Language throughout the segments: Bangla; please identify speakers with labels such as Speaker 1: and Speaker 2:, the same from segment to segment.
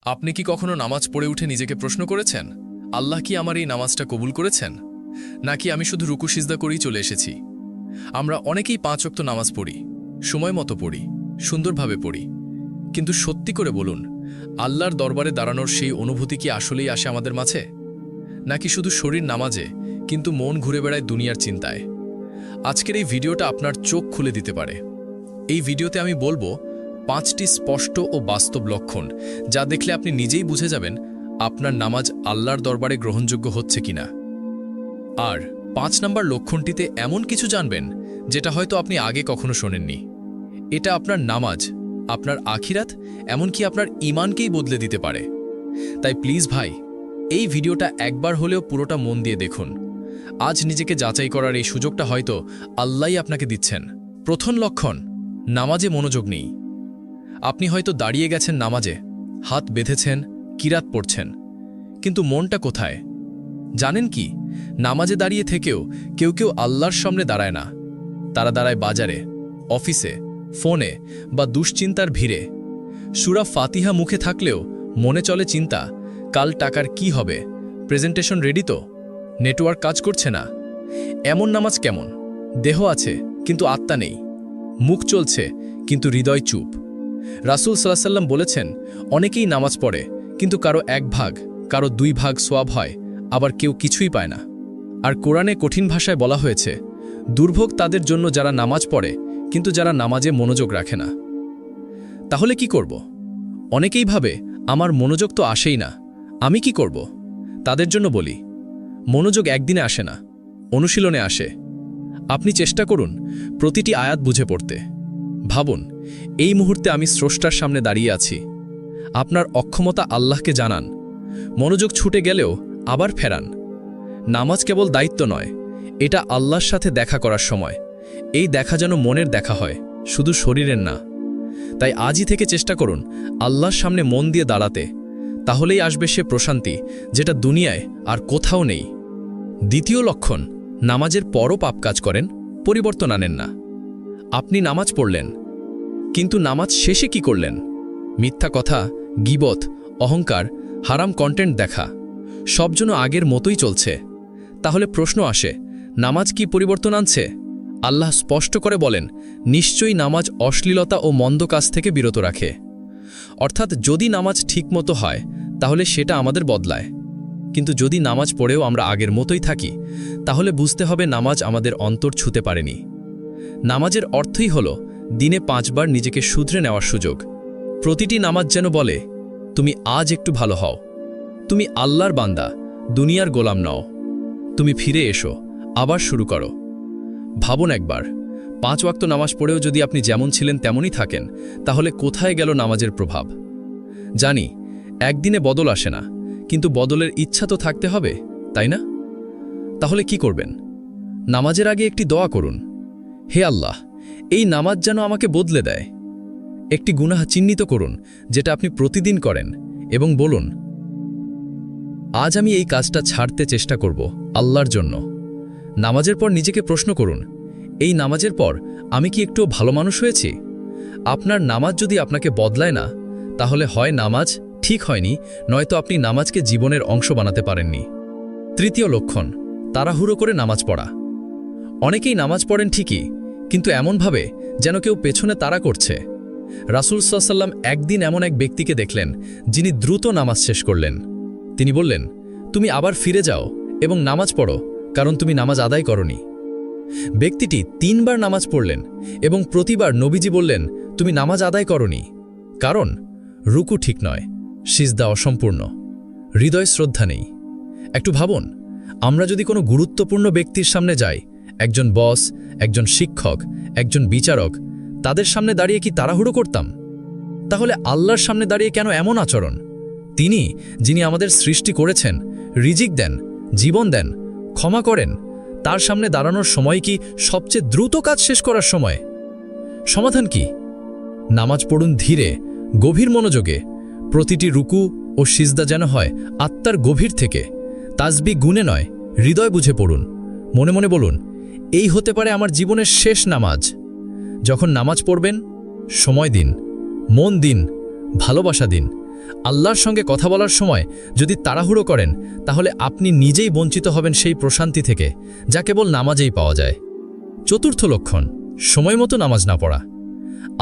Speaker 1: আপনি কি কখনো নামাজ পড়ে উঠে নিজেকে প্রশ্ন করেছেন, আল্লাহ কি আমার এই নামাজটা কবুল করেছেন, নাকি আমি শুধু রুকু সিজদা করেই চলে এসেছি? আমরা অনেকেই 5 ওয়াক্ত নামাজ পড়ি, সময় মতো পড়ি, সুন্দরভাবে পড়ি, কিন্তু সত্যি করে বলুন, আল্লাহর দরবারে দাঁড়ানোর সেই অনুভূতি কি আসলেই আসে আমাদের মাঝে, নাকি শুধু শরীর নামাজে কিন্তু মন ঘুরে বেড়ায় দুনিয়ার চিন্তায়? আজকের এই ভিডিওটা আপনার চোখ খুলে দিতে পারে। এই ভিডিওতে আমি বলবো 5টি স্পষ্ট ও বাস্তব লক্ষণ, যা দেখলে আপনি নিজেই বুঝে যাবেন আপনার নামাজ আল্লাহর দরবারে গ্রহণযোগ্য হচ্ছে কিনা। আর 5 নম্বর লক্ষণটিতে এমন কিছু জানবেন যেটা হয়তো আপনি আগে কখনো শোনেননি। এটা আপনার নামাজ, আপনার আখিরাত, এমনকি আপনার ঈমানকেই বদলে দিতে পারে। তাই প্লিজ ভাই, এই ভিডিওটা একবার হলেও পুরোটা মন দিয়ে দেখুন। আজ নিজেকে যাচাই করার এই সুযোগটা হয়তো আল্লাহই আপনাকে দিচ্ছেন। প্রথম লক্ষণ, নামাজে মনোযোগ নেই। আপনি হয়তো দাঁড়িয়ে গেছেন নামাজে, হাত বেঁধেছেন, কিরাত পড়ছেন, কিন্তু মনটা কোথায়? জানেন কি, নামাজে দাঁড়িয়ে থেকেও কেউ কেউ আল্লাহর সামনে দাঁড়ায় না। তারা দাঁড়ায় বাজারে, অফিসে, ফোনে বা দুশ্চিন্তার ভিড়ে। সূরা ফাতিহা মুখে থাকলেও মনে চলে চিন্তা, কাল টাকার কি হবে, প্রেজেন্টেশন রেডি তো, নেটওয়ার্ক কাজ করছে না। এমন নামাজ কেমন? দেহ আছে কিন্তু আত্মা নেই, মুখ চলছে কিন্তু হৃদয় চুপ। রাসূল সাল্লাল্লাহু আলাইহি ওয়াসাল্লাম বলেছেন, অনেকেই নামাজ পড়ে কিন্তু কারো 1 ভাগ, কারো 2 ভাগ সওয়াব হয়, আবার কেউ কিছুই পায় না। আর কোরআনে কঠিন ভাষায় বলা হয়েছে, দুর্ভোগ তাদের জন্য যারা নামাজ পড়ে কিন্তু যারা নামাজে মনোযোগ রাখে না। তাহলে কি করব? অনেকেই ভাবে, আমার মনোযোগ তো আসেই না, আমি কি করব? তাদের জন্য বলি, মনোযোগ একদিনে আসে না, অনুশীলনে আসে। আপনি চেষ্টা করুন প্রতিটি আয়াত বুঝে পড়তে। ভাবুন, এই মুহূর্তে আমি স্রষ্টার সামনে দাঁড়িয়ে আছি। আপনার অক্ষমতা আল্লাহকে জানান। মনোযোগ ছুটে গেলেও আবার ফেরান। নামাজ কেবল দায়িত্ব নয়, এটা আল্লাহর সাথে দেখা করার সময়। এই দেখা যেন মনের দেখা হয়, শুধু শরীরের না। তাই আজই থেকে চেষ্টা করুন আল্লাহর সামনে মন দিয়ে দাঁড়াতে। তাহলেই আসবে সে প্রশান্তি, যেটা দুনিয়ায় আর কোথাও নেই। দ্বিতীয় লক্ষণ, নামাজের পরও পাপ কাজ করেন, পরিবর্তন আনেন না। আপনি নামাজ পড়লেন, কিন্তু নামাজ শেষে কি করলেন? মিথ্যা কথা, গীবত, অহংকার, হারাম কন্টেন্ট দেখা, সব যেন আগের মতোই চলছে। তাহলে প্রশ্ন আসে, নামাজ কি পরিবর্তন আনছে? আল্লাহ স্পষ্ট করে বলেন, নিশ্চয়ই নামাজ অশ্লীলতা ও মন্দ কাজ থেকে বিরত রাখে। অর্থাৎ যদি নামাজ ঠিকমতো হয় তাহলে সেটা আমাদের বদলায়, কিন্তু যদি নামাজ পড়েও আমরা আগের মতোই থাকি, তাহলে বুঝতে হবে নামাজ আমাদের অন্তর ছুঁতে পারেনি। নামাজের অর্থই হল দিনে 5 বার নিজেকে শুধরে নেওয়ার সুযোগ। প্রতিটি নামাজ যেন বলে, তুমি আজ একটু ভালো হও, তুমি আল্লাহর বান্দা, দুনিয়ার গোলাম নও, তুমি ফিরে এসো, আবার শুরু করো। ভাবুন একবার, 5 ওয়াক্ত নামাজ পড়েও যদি আপনি যেমন ছিলেন তেমনই থাকেন, তাহলে কোথায় গেল নামাজের প্রভাব? জানি একদিনে বদল আসে না, কিন্তু বদলের ইচ্ছা তো থাকতে হবে, তাই না? তাহলে কি করবেন? নামাজের আগে একটি দোয়া করুন, হে আল্লাহ, এই নামাজ যেন আমাকে বদলে দেয়। একটি গুনাহ চিহ্নিত করুন যেটা আপনি প্রতিদিন করেন, এবং বলুন, আজ আমি এই কাজটা ছাড়তে চেষ্টা করব আল্লাহর জন্য। নামাজের পর নিজেকে প্রশ্ন করুন, এই নামাজের পর আমি কি একটু ভালো মানুষ হয়েছি? আপনার নামাজ যদি আপনাকে বদলায় না, তাহলে হয় নামাজ ঠিক হয়নি, নয়তো আপনি নামাজকে জীবনের অংশ বানাতে পারেননি। তৃতীয় লক্ষণ, তাড়াহুড়ো করে নামাজ পড়া। অনেকেই নামাজ পড়েন ঠিকই, কিন্তু এমনভাবে যেন কেউ পেছনে তাড়া করছে। রাসূল সাল্লাল্লাহু আলাইহি ওয়াসাল্লাম একদিন এমন এক ব্যক্তিকে দেখলেন যিনি দ্রুত নামাজ শেষ করলেন। তিনি বললেন, তুমি আবার ফিরে যাও এবং নামাজ পড়ো, কারণ তুমি নামাজ আদায় করনি। ব্যক্তিটি 3 বার নামাজ পড়লেন এবং প্রতিবার নবীজি বললেন, তুমি নামাজ আদায় করনি। কারণ রুকু ঠিক নয়, সিজদা অসম্পূর্ণ, হৃদয় শ্রদ্ধা নেই। একটু ভাবুন, আমরা যদি কোনো গুরুত্বপূর্ণ ব্যক্তির সামনে যাই, একজন বস, একজন শিক্ষক, একজন বিচারক, তাদের সামনে দাঁড়িয়ে কি তাড়াহুড়ো করতাম? তাহলে আল্লাহর সামনে দাঁড়িয়ে কেন এমন আচরণ? তিনি, যিনি আমাদের সৃষ্টি করেছেন, রিজিক দেন, জীবন দেন, ক্ষমা করেন, তার সামনে দাঁড়ানোর সময় কি সবচেয়ে দ্রুত কাজ শেষ করার সময়? সমাধান কি? নামাজ পড়ুন ধীরে, গভীর মনোযোগে। প্রতিটি রুকু ও সিজদা যেন হয় আত্মার গভীর থেকে, তাসবিহ গুনে নয়, হৃদয় বুঝে পড়ুন। মনে মনে বলুন, এই হতে পারে আমার জীবনের শেষ নামাজ। যখন নামাজ পড়বেন, সময় দিন, মন দিন, ভালোবাসা দিন,
Speaker 2: আল্লাহর সঙ্গে কথা বলার সময় যদি তাড়াহুড়ো করেন তাহলে আপনি নিজেই বঞ্চিত হবেন সেই প্রশান্তি থেকে যা কেবল নামাজেই পাওয়া যায়। চতুর্থ লক্ষণ, সময় মতো নামাজ না পড়া।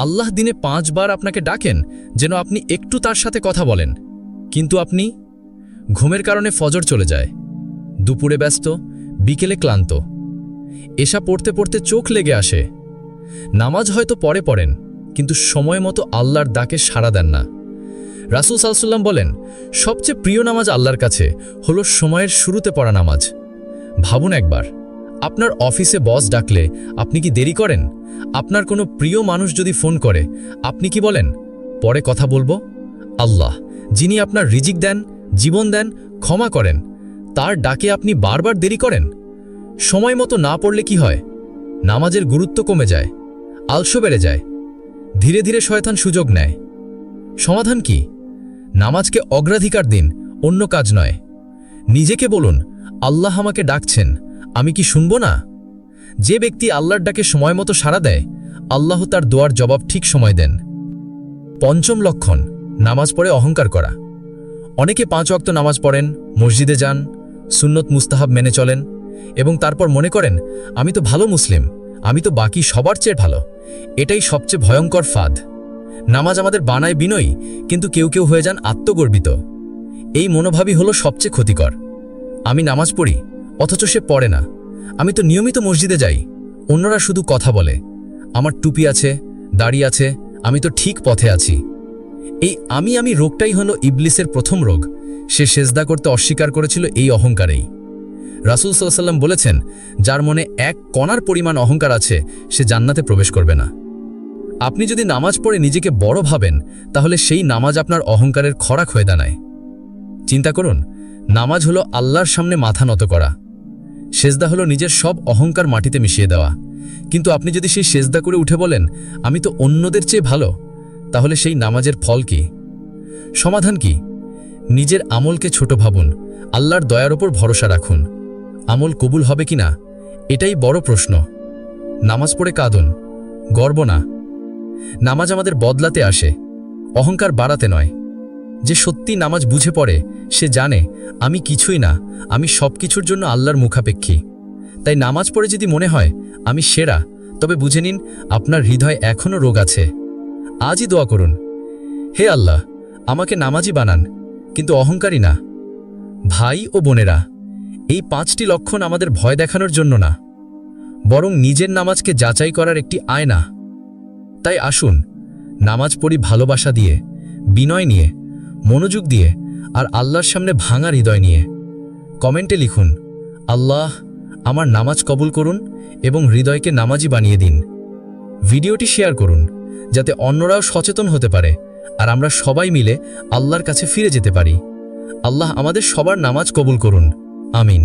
Speaker 2: আল্লাহ দিনে 5 বার আপনাকে ডাকেন যেন আপনি একটু তার সাথে কথা বলেন, কিন্তু আপনি ঘুমের কারণে ফজর চলে যায়, দুপুরে ব্যস্ত, বিকেলে ক্লান্ত, এশা পড়তে পড়তে চোখ লেগে আসে। নামাজ হয়তো পরে পড়েন, কিন্তু সময় মতো আল্লাহর ডাকে সাড়া দেন না। রাসূল সাল্লাল্লাহু আলাইহি ওয়াসাল্লাম বলেন, সবচেয়ে প্রিয় নামাজ আল্লাহর কাছে হলো সময়ের শুরুতে পড়া নামাজ। ভাবুন একবার, আপনার অফিসে বস ডাকলে আপনি কি দেরি করেন? আপনার কোনো প্রিয় মানুষ যদি ফোন করে আপনি কি বলেন, পরে কথা বলবো? আল্লাহ, যিনি আপনার রিজিক দেন, জীবন দেন, ক্ষমা করেন, তার ডাকে আপনি বারবার দেরি করেন। সময় মতো না পড়লে কি হয়? নামাজের গুরুত্ব কমে যায়, আলস্য বেড়ে যায়, ধীরে ধীরে শয়তান সুযোগ নেয়। সমাধান কি? নামাজকে অগ্রাধিকার দিন, অন্য কাজ নয়। নিজেকে বলুন, আল্লাহ আমাকে ডাকছেন, আমি কি শুনব না? যে ব্যক্তি আল্লাহর ডাকে সময় মতো সাড়া দেয়, আল্লাহ তার দোয়ার জবাব ঠিক সময় দেন। পঞ্চম লক্ষণ, নামাজ পড়ে অহংকার করা। অনেকে 5 ওয়াক্ত নামাজ পড়েন, মসজিদে যান, সুন্নত মুস্তাহাব মেনে চলেন এবং তারপর মনে করেন, আমি তো ভালো মুসলিম, আমি তো বাকি সবার চেয়ে ভালো। এটাই সবচেয়ে ভয়ঙ্কর ফাঁদ। নামাজ আমাদের বানায় বিনয়ী, কিন্তু কেউ কেউ হয়ে যান আত্মগর্বিত। এই মনোভাবই হলো সবচেয়ে ক্ষতিকর। আমি নামাজ পড়ি, অথচ সে পড়ে না। আমি তো নিয়মিত মসজিদে যাই, অন্যরা শুধু কথা বলে। আমার টুপি আছে, দাড়ি আছে, আমি তো ঠিক পথে আছি। এই আমি রোগটাই হলো ইবলিসের প্রথম রোগ। সে সেজদা করতে অস্বীকার করেছিল এই অহংকারেই। রাসূল সাল্লাল্লাহু আলাইহি ওয়াসাল্লাম বলেছেন, যার মনে 1 কণার পরিমাণ অহংকার আছে সে জান্নাতে প্রবেশ করবে না। আপনি যদি নামাজ পড়ে নিজেকে বড় ভাবেন, তাহলে সেই নামাজ আপনার অহংকারের খোরাক হয়ে দাঁড়ায়। চিন্তা করুন, নামাজ হলো আল্লাহর সামনে মাথা নত করা। সেজদা হলো নিজের সব অহংকার মাটিতে মিশিয়ে দেওয়া। কিন্তু আপনি যদি সেই সেজদা করে উঠে বলেন, আমি তো অন্যদের চেয়ে ভালো, তাহলে সেই নামাজের ফল কি? সমাধান কি? নিজের আমলকে ছোট ভাবুন, আল্লাহর দয়ার ওপর ভরসা রাখুন। আমল কবুল হবে কিনা, এটাই বড় প্রশ্ন। নামাজ পড়ে কাঁদুন, গর্ব না। নামাজ আমাদের বদলাতে আসে, অহংকার বাড়াতে নয়। যে সত্যি নামাজ বুঝে পড়ে সে জানে, আমি কিছুই না, আমি সব কিছুর জন্য আল্লাহর মুখাপেক্ষী। তাই নামাজ পড়ে যদি মনে হয় আমি সেরা, তবে বুঝে নিন আপনার হৃদয় এখনও রোগ আছে। আজই দোয়া করুন, হে আল্লাহ, আমাকে নামাজি বানান, কিন্তু অহংকারী না। ভাই ও বোনেরা, এই 5টি লক্ষণ আমাদের ভয় দেখানোর জন্য না, বরং নিজের নামাজকে যাচাই করার একটি আয়না। তাই আসুন, নামাজ পড়ি ভালোবাসা দিয়ে, বিনয় নিয়ে, মনোযোগ দিয়ে, আর আল্লাহর সামনে ভাঙা হৃদয় নিয়ে। কমেন্টে লিখুন, আল্লাহ আমার নামাজ কবুল করুন এবং হৃদয়কে নামাজি বানিয়ে দিন। ভিডিওটি শেয়ার করুন যাতে অন্যরাও সচেতন হতে পারে আর আমরা সবাই মিলে আল্লাহর কাছে ফিরে যেতে পারি। আল্লাহ আমাদের সবার নামাজ কবুল করুন। আমিন।